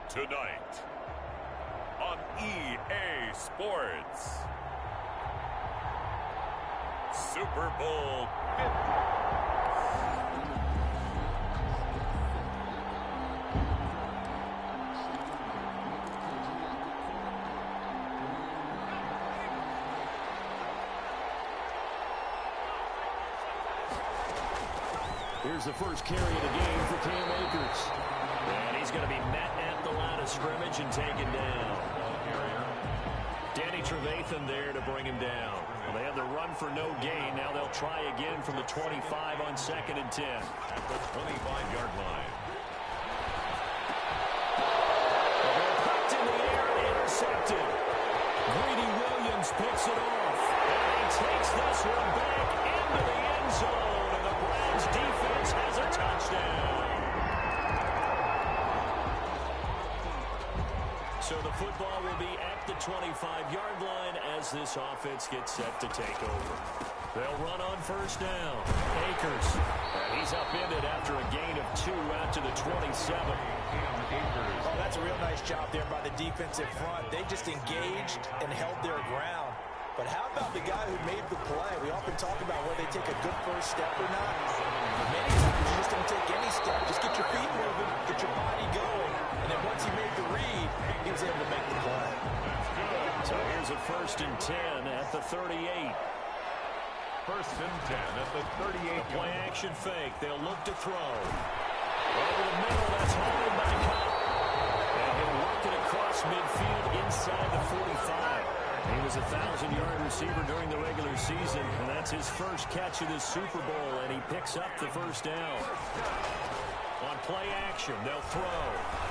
Tonight on EA Sports, Super Bowl 50. Here's the first carry of the game for Cam Akers. And he's going to be met at the line of scrimmage and taken down. Danny Trevathan there to bring him down. Well, they had the run for no gain. Now they'll try again from the 25 on 2nd and 10. At the 25-yard line. They're popped in the air and intercepted. Greedy Williams picks it off. And he takes this one back into the end zone. And the Browns defense has a touchdown. So the football will be at the 25-yard line as this offense gets set to take over. They'll run on first down. Akers. And he's upended after a gain of 2 out to the 27. Oh, that's a real nice job there by the defensive front. They just engaged and held their ground. But how about the guy who made the play? We often talk about whether they take a good first step or not. Many times you just don't take any step. Just get your feet moving, get your body going. And then once he made the read, he was able to make the play. So here's a 1st and 10 at the 38. 1st and 10 at the 38. The play action fake. They'll look to throw. Over the middle, that's hauled back up. And he'll work it across midfield inside the 45. He was a 1,000-yard receiver during the regular season, and that's his first catch of this Super Bowl, and he picks up the first down. On play action, they'll throw.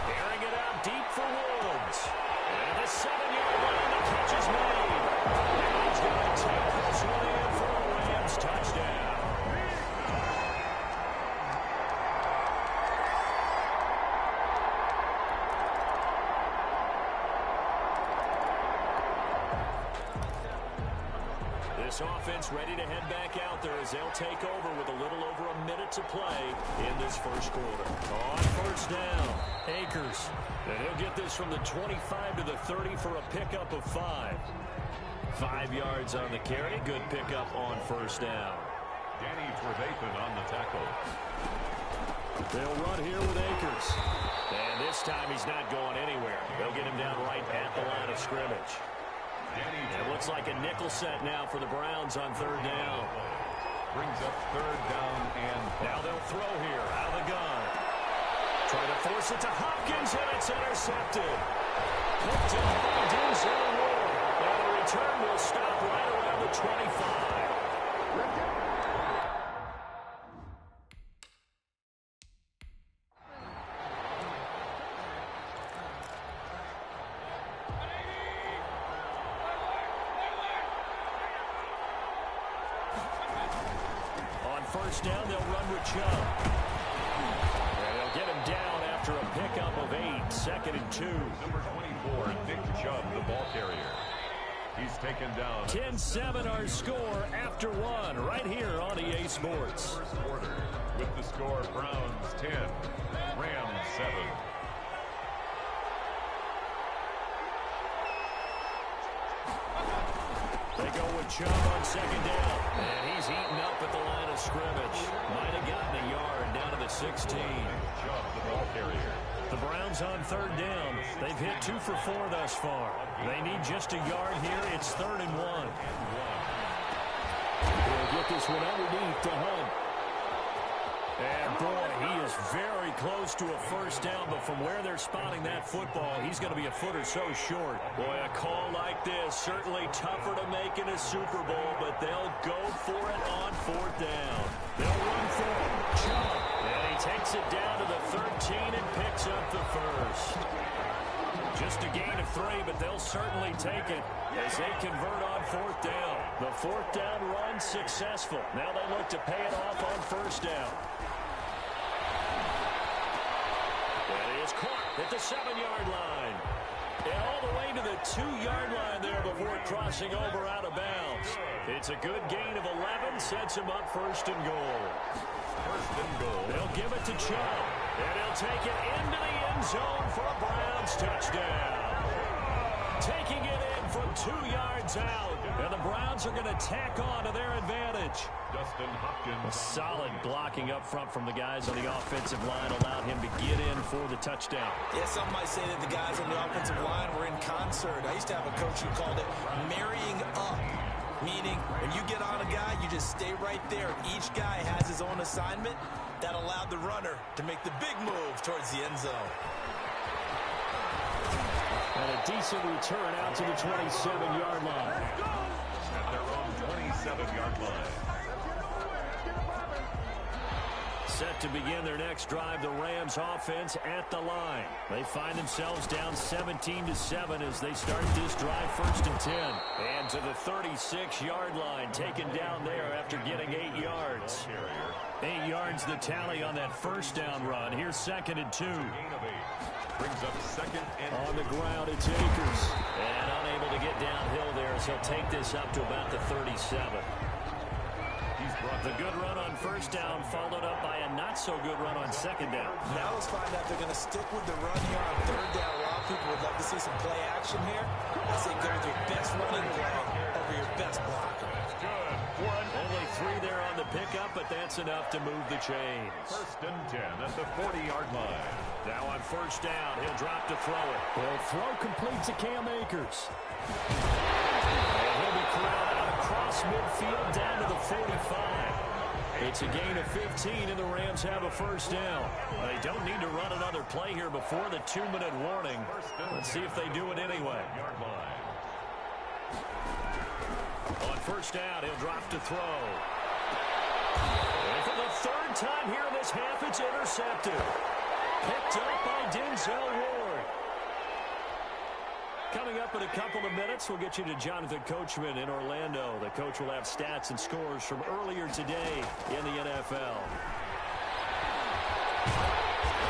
Airing it out deep for Woods. And the 7-yard line, the catch is made. And he's going to take this one in for a Rams touchdown. This offense ready to head back out there as they'll take over with a little over a minute to play in this first quarter. On first down, Akers. And he'll get this from the 25 to the 30 for a pickup of 5. 5 yards on the carry. Good pickup on first down. Danny Trevathan on the tackle. They'll run here with Akers. And this time he's not going anywhere. They'll get him down right at the line of scrimmage. It looks like a nickel set now for the Browns on 3rd down. Brings up 3rd down and 5. Now they'll throw here out of the gun. Try to force it to Hopkins, and it's intercepted. Picked up by Denzel Ward. And the return will stop right around the 25. First down, they'll run with Chubb. And they'll get him down after a pickup of 8, 2nd and 2. Number 24, Nick Chubb, the ball carrier. He's taken down. 10-7 our score after 1 right here on EA Sports. First quarter with the score Browns 10, Rams 7. They go with Chubb on 2nd down. And he's eaten up at the line of scrimmage. Might have gotten a yard down to the 16. Chubb, the ball carrier. The Browns on 3rd down. They've hit 2 for 4 thus far. They need just a yard here. It's 3rd and 1. They'll get this one underneath to Hunt. And boy, he is very close to a first down, but from where they're spotting that football, he's going to be a foot or so short. Boy, a call like this, certainly tougher to make in a Super Bowl, but they'll go for it on 4th down. They'll run for it. Chubb. And he takes it down to the 13 and picks up the first. Just a gain of 3, but they'll certainly take it as they convert on 4th down. The 4th down run successful. Now they look to pay it off on first down. That is caught at the 7-yard line. And all the way to the 2-yard line there before crossing over out of bounds. It's a good gain of 11, sets him up 1st and goal. 1st and goal. They'll give it to Chubb, and he'll take it into the end end zone for a Browns touchdown. Taking it in from 2 yards out. And the Browns are going to tack on to their advantage. Dustin Hopkins. Solid blocking up front from the guys on the offensive line allowed him to get in for the touchdown. Yeah, some might say that the guys on the offensive line were in concert. I used to have a coach who called it marrying up, meaning when you get on a guy, you just stay right there. Each guy has his own assignment. That allowed the runner to make the big move towards the end zone. And a decent return out to the 27-yard line. At their own 27-yard line. Set to begin their next drive, the Rams offense at the line. They find themselves down 17-7 as they start this drive 1st and 10. And to the 36-yard line, taken down there after getting 8 yards. 8 yards the tally on that first down run. Here's 2nd and 2. Brings up 2nd and on the ground, it's Akers. And unable to get downhill there as he'll take this up to about the 37. He's brought the good run on first down, followed up by a not-so-good run on 2nd down. Now let's find out if they're going to stick with the run here on 3rd down. A lot of people would love to see some play action here. I say go with your best running play over your best blocker. good. Only 3 there on the pickup, but that's enough to move the chains. 1st and 10 at the 40-yard line. Now on first down, he'll drop to throw it. He'll throw complete to Cam Akers. And he'll be corralled out across midfield down to the 45. It's a gain of 15, and the Rams have a first down. They don't need to run another play here before the 2-minute warning. Let's see if they do it anyway. On first down, he'll drop to throw. And for the 3rd time here in this half, it's intercepted. Picked up by Denzel Ward. Coming up in a couple of minutes, we'll get you to Jonathan Coachman in Orlando. The coach will have stats and scores from earlier today in the NFL.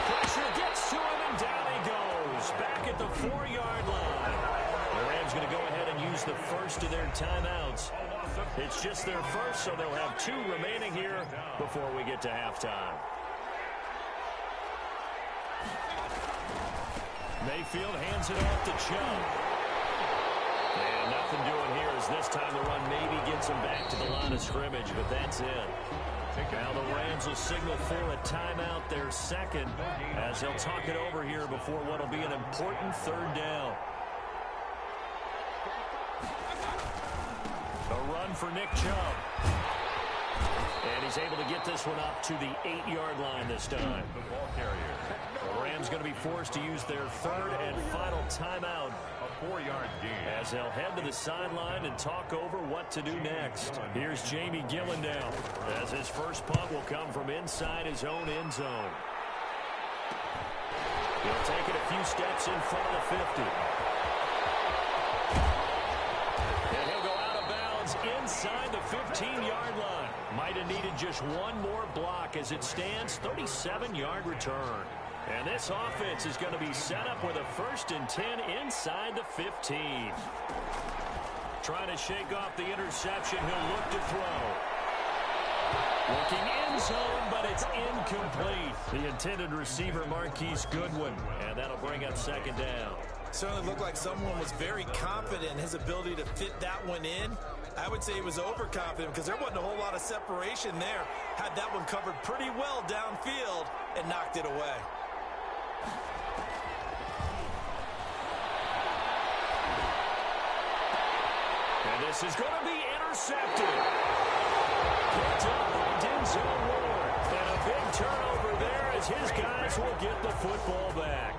Pressure gets to him, and down he goes. Back at the 4-yard line. The Rams going to go ahead and use the first of their timeouts. It's just their first, so they'll have 2 remaining here before we get to halftime. Mayfield hands it off to Chubb. And nothing doing here as this time the run maybe gets him back to the line of scrimmage, but that's it. Now the Rams will signal for a timeout, their second, as they'll talk it over here before what will be an important 3rd down. A run for Nick Chubb. And he's able to get this one up to the 8-yard line this time. The ball carrier. The Rams going to be forced to use their 3rd and final timeout. A 4-yard gain. As they'll head to the sideline and talk over what to do next. Here's Jamie Gillendown, as his first punt will come from inside his own end zone. He'll take it a few steps in front of the 50. And he'll go out of bounds inside the 15-yard line. Might have needed just one more block as it stands, 37-yard return. And this offense is going to be set up with a 1st and 10 inside the 15. Trying to shake off the interception. He'll look to throw. Looking end zone, but it's incomplete. The intended receiver, Marquise Goodwin. And that'll bring up 2nd down. Certainly looked like someone was very confident in his ability to fit that one in. I would say he was overconfident because there wasn't a whole lot of separation there. Had that one covered pretty well downfield and knocked it away. And this is going to be intercepted. Picked up by Denzel Ward. And a big turnover there as his guys will get the football back.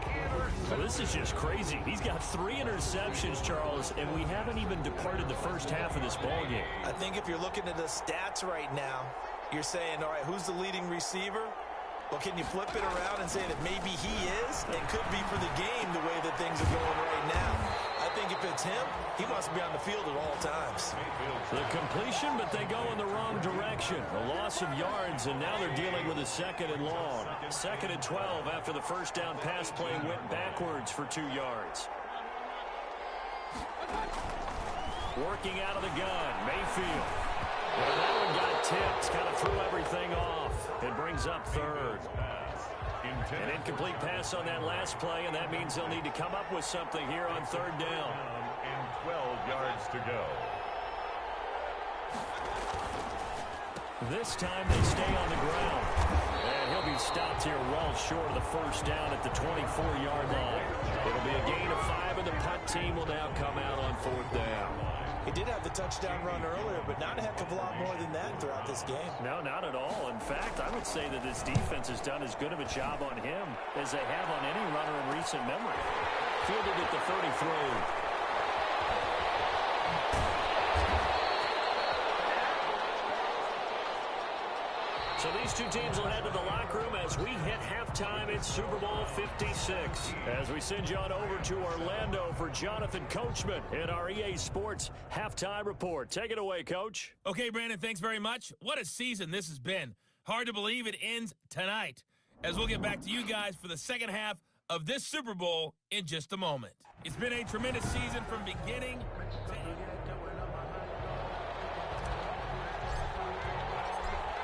Well, this is just crazy. He's got 3 interceptions, Charles, and we haven't even departed the first half of this ballgame. I think if you're looking at the stats right now, you're saying, all right, who's the leading receiver? Well, can you flip it around and say that maybe he is and could be for the game the way that things are going right now? I think if it's him, he wants to be on the field at all times. The completion, but they go in the wrong direction. A loss of yards, and now they're dealing with a 2nd and long. 2nd and 12 after the first down pass play went backwards for 2 yards. Working out of the gun, Mayfield. Well, that one got tipped. Kind of threw everything off. It brings up third. An incomplete pass on that last play, and that means they'll need to come up with something here on third down. And 12 yards to go. This time they stay on the ground. And he'll be stopped here well short of the first down at the 24-yard line. It'll be a gain of 5, and the punt team will now come out on fourth down. He did have the touchdown run earlier, but not a heck of a lot more than that throughout this game. No, not at all. In fact, I would say that this defense has done as good of a job on him as they have on any runner in recent memory. Fielded at the 33. So these two teams will head to the locker room as we hit halftime in Super Bowl 56. As we send you on over to Orlando for Jonathan Coachman in our EA Sports Halftime Report. Take it away, Coach. Okay, Brandon, thanks very much. What a season this has been. Hard to believe it ends tonight, as we'll get back to you guys for the second half of this Super Bowl in just a moment. It's been a tremendous season from beginning to end.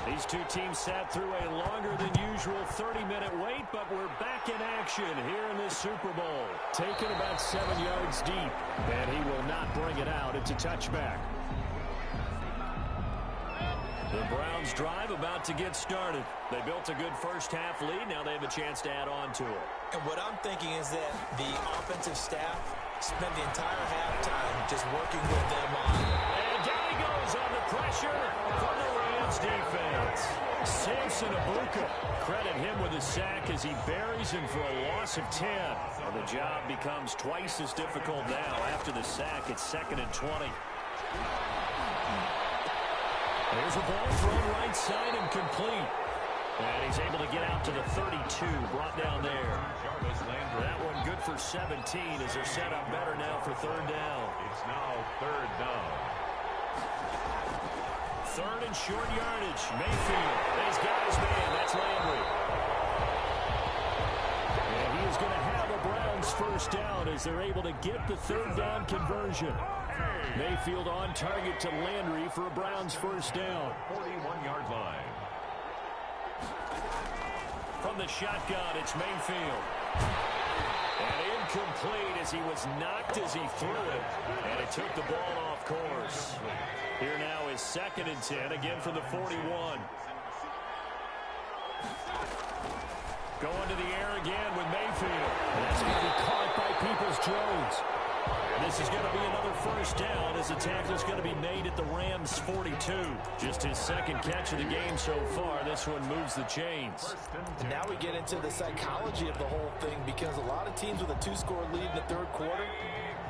These two teams sat through a longer than usual 30-minute wait, but we're back in action here in this Super Bowl. Taken about 7 yards deep, and he will not bring it out. It's a touchback. The Browns drive about to get started. They built a good first-half lead. Now they have a chance to add on to it. And what I'm thinking is that the offensive staff spent the entire halftime just working with them on. And down he goes on the pressure from the Rams defense. Samson Abuka, credit him with a sack as he buries him for a loss of 10. And the job becomes twice as difficult now after the sack. It's 2nd and 20. There's a ball thrown right side and complete. And he's able to get out to the 32, brought down there. That one good for 17 as they're set up better now for third down. It's now third down. Third and short yardage. Mayfield. He's got his man. That's Landry. And he is going to have a Browns first down as they're able to get the third down conversion. Mayfield on target to Landry for a Browns first down. 41-yard line. From the shotgun, it's Mayfield. And incomplete as he was knocked as he threw it. And it took the ball off course. Here now is 2nd and 10, again from the 41. Going to the air again with Mayfield. And that's going to be caught by Peoples-Jones. This is going to be another first down as the tackle is going to be made at the Rams' 42. Just his second catch of the game so far. This one moves the chains. And now we get into the psychology of the whole thing, because a lot of teams with a 2-score lead in the third quarter,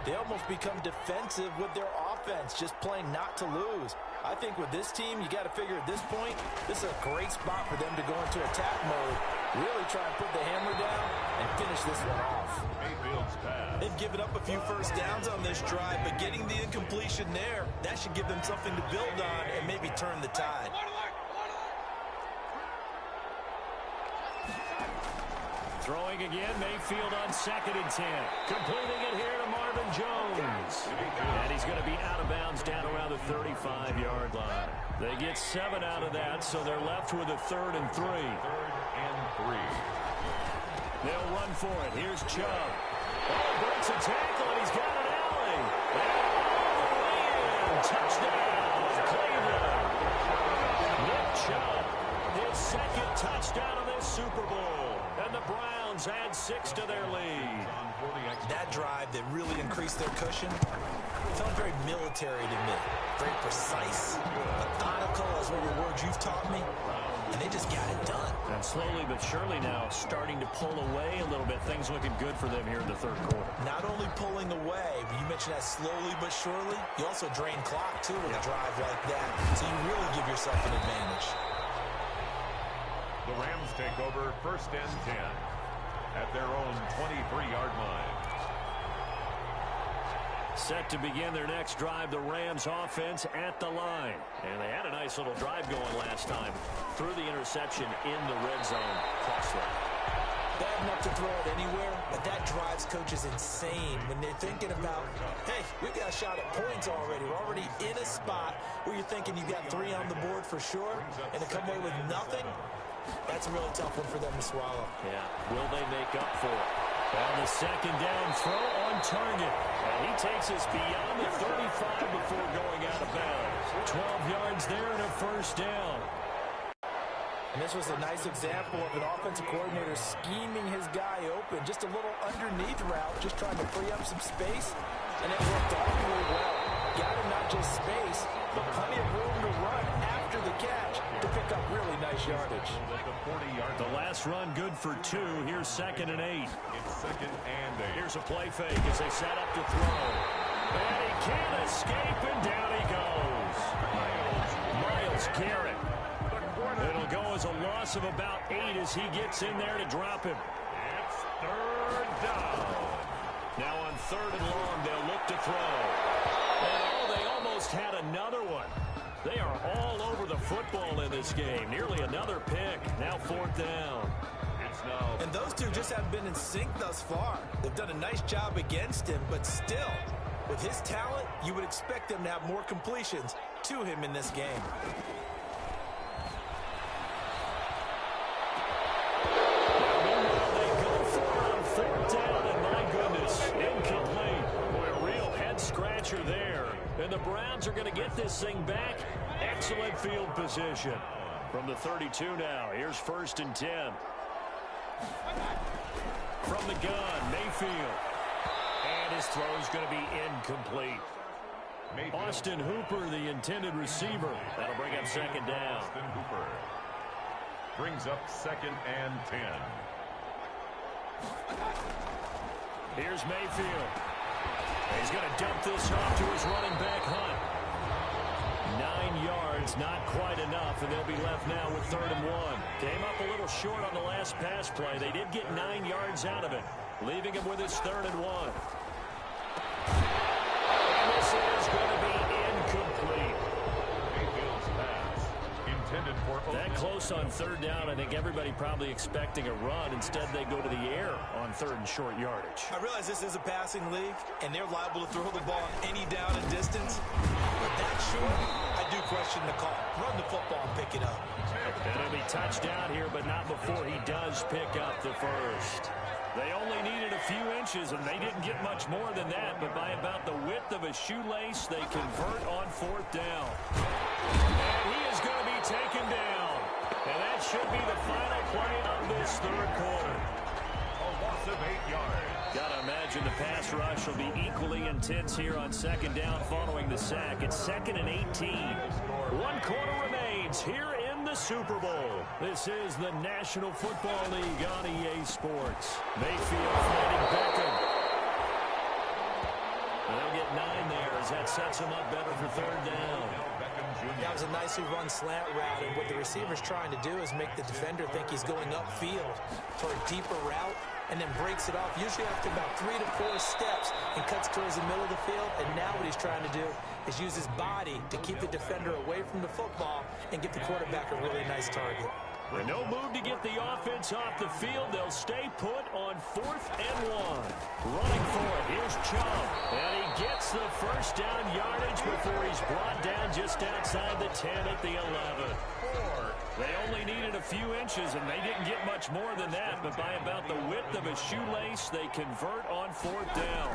they almost become defensive with their offense, just playing not to lose. I think with this team, you got to figure at this point, this is a great spot for them to go into attack mode, really try and put the hammer down and finish this one off. Mayfield's pass. They've given up a few first downs on this drive, but getting the incompletion there, that should give them something to build on and maybe turn the tide. Throwing again, Mayfield on 2nd and 10. Completing it here to Marvin Jones. And he's going to be out of bounds down around the 35-yard line. They get 7 out of that, so they're left with a 3rd and 3. 3rd and 3. They'll run for it. Here's Chubb. Oh, breaks a tackle, and he's got an alley. And touchdown, Cleveland. Nick Chubb, his 2nd touchdown of this Super Bowl. And the Browns add 6 to their lead. That drive that really increased their cushion felt very military to me. Very precise, methodical, is one of the words you've taught me. And they just got it done. And slowly but surely now starting to pull away a little bit. Things looking good for them here in the third quarter. Not only pulling away, but you mentioned that slowly but surely, you also drain clock, too, with a drive like that. So you really give yourself an advantage. The Rams take over 1st and 10 at their own 23-yard line. Set to begin their next drive, the Rams offense at the line. And they had a nice little drive going last time. Threw the interception in the red zone. Cost them. They have enough to throw it anywhere, but that drives coaches insane when they're thinking about, hey, we've got a shot at points already. We're already in a spot where you're thinking you got 3 on the board for sure, and to come away with nothing, that's a really tough one for them to swallow. Yeah, will they make up for it? On the second down throw on target. And he takes us beyond the 35 before going out of bounds. 12 yards there and a first down. And this was a nice example of an offensive coordinator scheming his guy open. Just a little underneath route, just trying to free up some space. And it worked all really well. Got him not just space, but plenty of room to run after the catch to pick up really nice yardage. The last run good for 2. Here's 2nd and 8. It's 2nd and 8. Here's a play fake as they set up to throw. And he can't escape, and down he goes. Myles Garrett. It'll go as a loss of about 8 as he gets in there to drop him. It's 3rd down. Now on 3rd and long, they'll look to throw. And oh, they almost had another one. They are all over the football in this game. Nearly another pick. Now 4th down. And those two just haven't been in sync thus far. They've done a nice job against him, but still, with his talent, you would expect them to have more completions to him in this game. There, and the Browns are going to get this thing back. Excellent field position from the 32 now. Here's 1st and 10 from the gun. Mayfield, and his throw is going to be incomplete. Austin Hooper, the intended receiver. That'll bring up 2nd down. Austin Hooper brings up 2nd and 10. Here's Mayfield. He's going to dump this off to his running back, Hunt. 9 yards, not quite enough, and they'll be left now with 3rd and 1. Came up a little short on the last pass play. They did get 9 yards out of it, leaving him with his 3rd and 1. And this is going to be incomplete. Mayfield's pass intended for that close on 3rd down. I think everybody probably expecting a run. Instead, they go to the air on 3rd and short yardage. I realize this is a passing league, and they're liable to throw the ball any down and distance. But that short, I do question the call. Run the football and pick it up. And it'll be touchdown here, but not before he does pick up the first. They only needed a few inches, and they didn't get much more than that. But by about the width of a shoelace, they convert on 4th down. And he is going to be taken down. And that should be the final play of this 3rd quarter. a loss of 8 yards. Gotta imagine the pass rush will be equally intense here on 2nd down following the sack. It's 2nd and 18. 1 quarter remains here in the Super Bowl. This is the National Football League on EA Sports. Mayfield finding Beckham. And they'll get 9 there as that sets him up better for 3rd down. That was a nicely run slant route, and what the receiver's trying to do is make the defender think he's going upfield for a deeper route, and then breaks it off, usually after about 3 to 4 steps, and cuts towards the middle of the field. And now what he's trying to do is use his body to keep the defender away from the football and get the quarterback a really nice target. With no move to get the offense off the field, they'll stay put on 4th and 1. Running for it, here's Chubb. And he gets the first down yardage before he's brought down just outside the 10 at the 11. They only needed a few inches, and they didn't get much more than that. But by about the width of a shoelace, they convert on 4th down.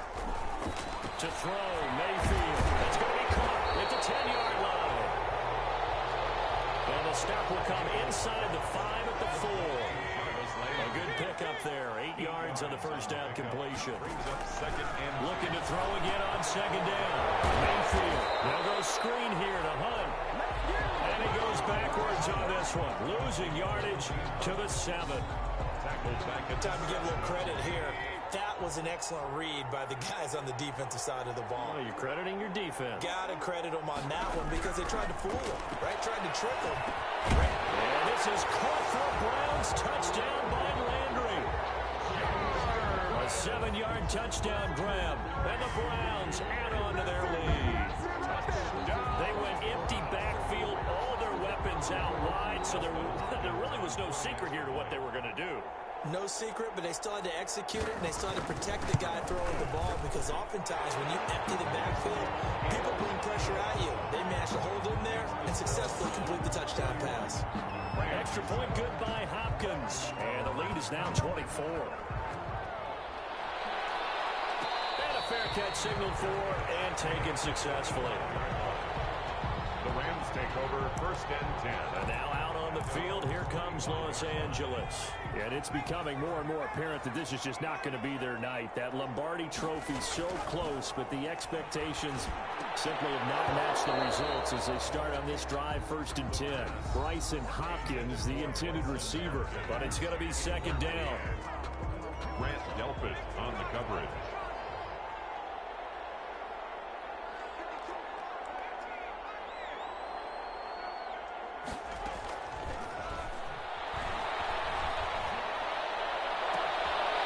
To throw, Mayfield. That's going to be caught at the 10-yard line. And the stop will come inside the 5 at the 4. A good pickup there. 8 yards on the first down completion. Looking to throw again on 2nd down. Mayfield. Now goes screen here to Hunt. And he goes backwards on this one. Losing yardage to the 7. Time to give a little credit here. That was an excellent read by the guys on the defensive side of the ball. Oh, you're crediting your defense. Got to credit them on that one because they tried to fool them, right? Tried to trick them. And this is caught for a Browns touchdown by Landry. A 7-yard touchdown grab. And the Browns add on to their lead. They went empty backfield, all their weapons out wide, so there really was no secret here to what they were going to do. No secret, but they still had to execute it, and they still had to protect the guy throwing the ball, because oftentimes when you empty the backfield, people bring pressure at you. They managed to hold in there and successfully complete the touchdown pass. Extra point good by Hopkins. And the lead is now 24. And a fair catch signaled for and taken successfully. The Rams take over 1st and 10. And now out on the field, here comes Los Angeles. And it's becoming more and more apparent that this is just not going to be their night. That Lombardi trophy so close, but the expectations simply have not matched the results as they start on this drive 1st and 10. Bryson Hopkins, the intended receiver, but it's going to be 2nd down. Grant Delpit on the coverage.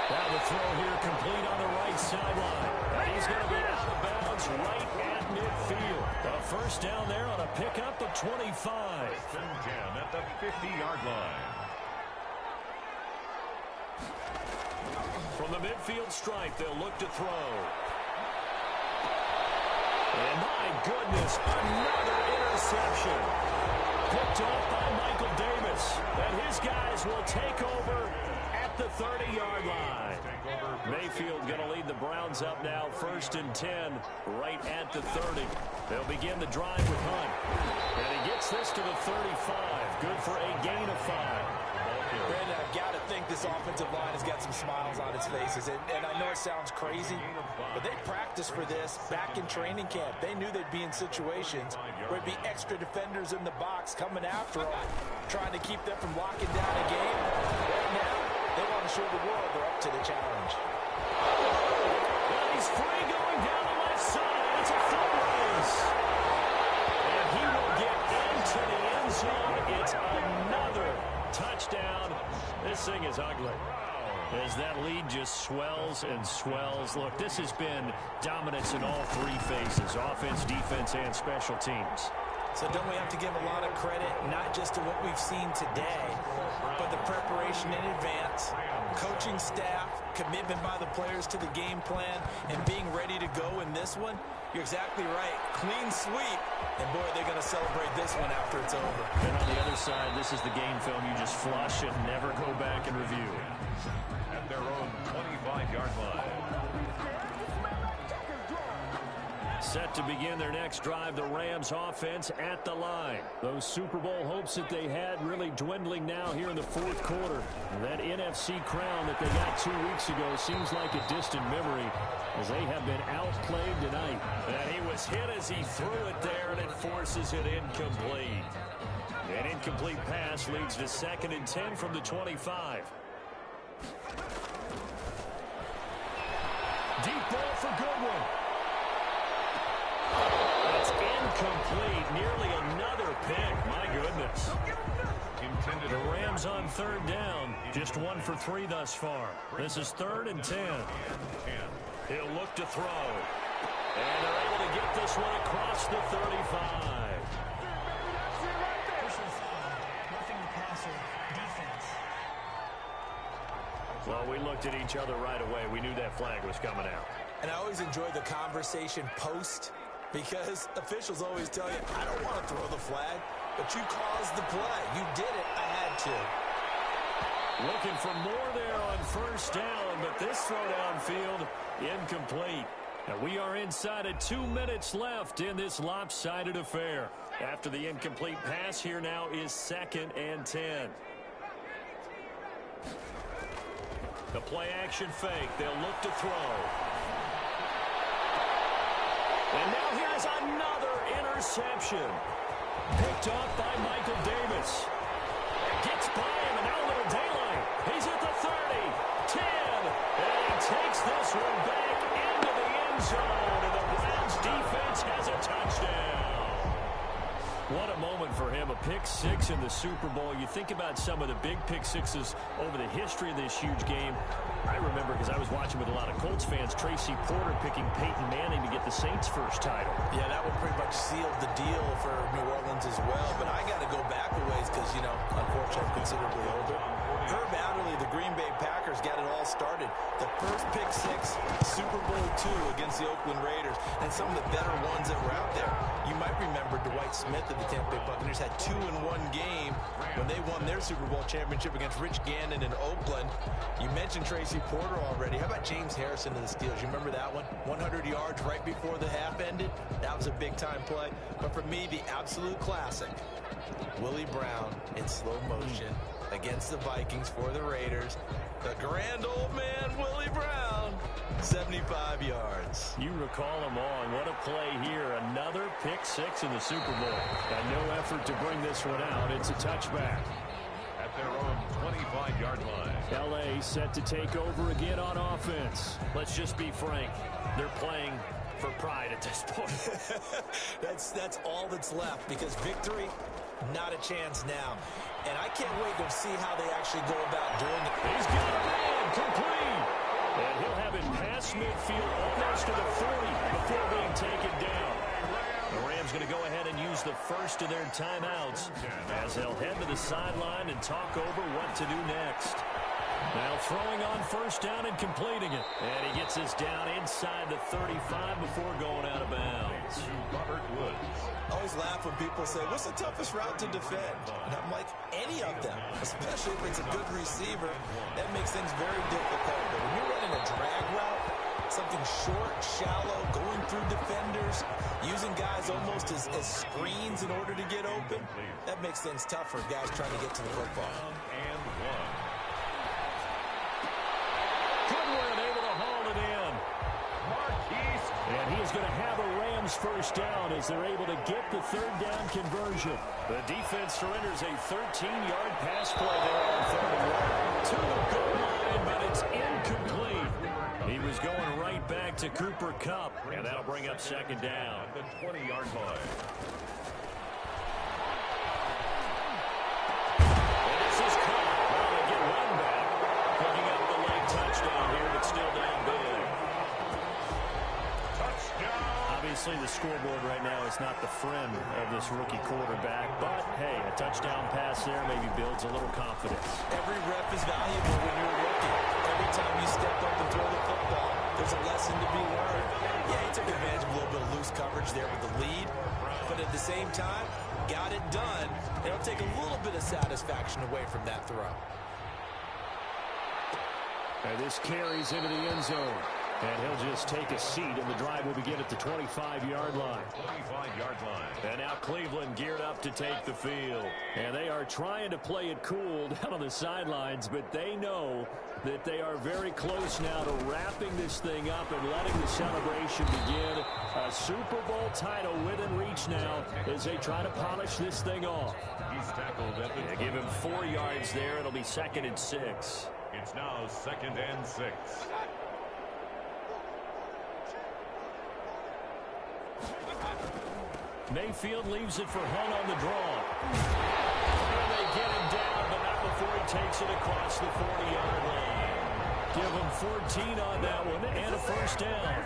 Now the throw here complete on the right sideline. And he's going to be out of bounds right at midfield. A 1st down there on a pickup of 25. 1st and 10 at the 50-yard line. From the midfield stripe, they'll look to throw. And my goodness, another interception. Picked off by Michael Davis. And his guys will take over at the 30-yard line. Mayfield going to lead the Browns up now 1st and 10 right at the 30. They'll begin the drive with Hunt. And he gets this to the 35. Good for a gain of 5. Brandon, I've got to think this offensive line has got some smiles on its faces. And I know it sounds crazy, but they practiced for this back in training camp. They knew they'd be in situations where it'd be extra defenders in the box coming after them, trying to keep them from locking down a game. Right now, they want to show the world they're up to the challenge. Well, he's free going down the left side. It's a foot race. And he will get into the end zone. It's another touchdown. This thing is ugly. As that lead just swells and swells. Look, this has been dominance in all 3 phases, offense, defense, and special teams. So don't we have to give a lot of credit, not just to what we've seen today, but the preparation in advance, coaching staff, commitment by the players to the game plan, and being ready to go in this one? You're exactly right. Clean sweep. And, boy, they're going to celebrate this one after it's over. And on the other side, this is the game film you just flush and never go back and review. At their own 25-yard line. Set to begin their next drive, the Rams offense at the line. Those Super Bowl hopes that they had really dwindling now here in the 4th quarter. And that NFC crown that they got 2 weeks ago seems like a distant memory as they have been outplayed tonight. And he was hit as he threw it there, and it forces it incomplete. An incomplete pass leads to 2nd and 10 from the 25. Deep ball for Goodwin. That's incomplete. Nearly another pick. My goodness. The Rams on 3rd down. Just 1 for 3 thus far. This is 3rd and 10. He'll look to throw. And they're able to get this one across the 35. Well, we looked at each other right away. We knew that flag was coming out. And I always enjoy the conversation post, because officials always tell you, I don't want to throw the flag, but you caused the play. You did it. I had to. Looking for more there on 1st down, but this throw downfield incomplete. Now we are inside of 2 minutes left in this lopsided affair. After the incomplete pass, here now is 2nd and 10. The play action fake. They'll look to throw. And now here's another interception. Picked off by Michael Davis. Gets by him, and now a little daylight. He's at the 30, 10, and he takes this one back into the end zone, and the Browns defense has a touchdown. What a moment for him, a pick 6 in the Super Bowl. You think about some of the big pick 6s over the history of this huge game. I remember, because I was watching with a lot of Colts fans, Tracy Porter picking Peyton Manning to get the Saints' first title. Yeah, that would pretty much seal the deal for New Orleans as well. But I got to go back a ways because, you know, unfortunately I'm considerably older. Herb Adderley, the Green Bay Packers first pick six, Super Bowl II against the Oakland Raiders, and some of the better ones that were out there. You might remember Dwight Smith of the Tampa Bay Buccaneers had 2 in one game when they won their Super Bowl championship against Rich Gannon in Oakland. You mentioned Tracy Porter already. How about James Harrison of the Steelers? You remember that one? 100 yards right before the half ended. That was a big-time play. But for me, the absolute classic, Willie Brown in slow motion against the Vikings for the Raiders. The grand old man, Willie Brown, 75 yards. You recall them on. What a play here. Another pick six in the Super Bowl. And no effort to bring this one out. It's a touchback. At their own 25-yard line. L.A. set to take over again on offense. Let's just be frank. They're playing for pride at this point. That's all that's left, because victory, not a chance now. And I can't wait to see how they actually go about doing it. He's got a man complete. And he'll have it past midfield almost to the 40 before being taken down. The Rams going to go ahead and use the first of their timeouts as they'll head to the sideline and talk over what to do next. Now throwing on first down and completing it. And he gets us down inside the 35 before going out of bounds. Robert Woods. I always laugh when people say, what's the toughest route to defend? And I'm like, any of them, especially if it's a good receiver. That makes things very difficult. But when you're running a drag route, something short, shallow, going through defenders, using guys almost as screens in order to get open, that makes things tough for guys trying to get to the football. And one. Goodwin able to haul it in. Marquise. And he is going to have a Rams first down as they're able to get the third down conversion. The defense surrenders a 13-yard pass play there on 3rd and 1 to the goal line, but it's incomplete. He was going right back to Cooper Kupp, and that'll bring up second down. At the 20-yard line. And this is Kupp. Well, they get one back. Picking up the late touchdown here, but still down big. Touchdown. Obviously, the scoreboard right now is not the friend of this rookie quarterback, but, hey, a touchdown pass there maybe builds a little confidence. Every rep is valuable when you're rookie. Every time you step up and throw the football, there's a lesson to be learned. Yeah, he took advantage of a little bit of loose coverage there with the lead, but at the same time, got it done. It'll take a little bit of satisfaction away from that throw. And this carries into the end zone. And he'll just take a seat, and the drive will begin at the 25-yard line. 25-yard line. And now Cleveland geared up to take the field. And they are trying to play it cool down on the sidelines, but they know that they are very close now to wrapping this thing up and letting the celebration begin. A Super Bowl title within reach now as they try to polish this thing off. He's tackled at the They give him 4 yards there. It'll be 2nd and 6. It's now 2nd and 6. Mayfield leaves it for Hunt on the draw. And they get him down, but not before he takes it across the 40-yard line. Give him 14 on that one and a first down.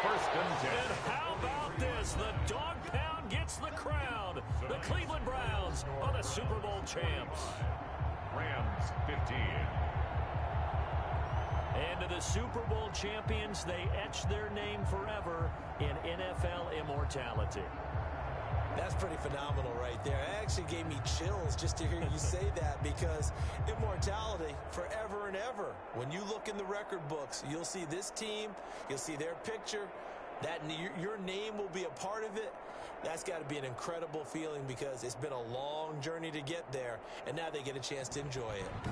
1st and 10. And how about this? The dog pound gets the crown. The Cleveland Browns are the Super Bowl champs. Rams 15. And to the Super Bowl champions, they etch their name forever in NFL immortality. That's pretty phenomenal right there. It actually gave me chills just to hear you say that, because immortality forever and ever. When you look in the record books, you'll see this team, you'll see their picture, that your name will be a part of it. That's got to be an incredible feeling, because it's been a long journey to get there, and now they get a chance to enjoy it.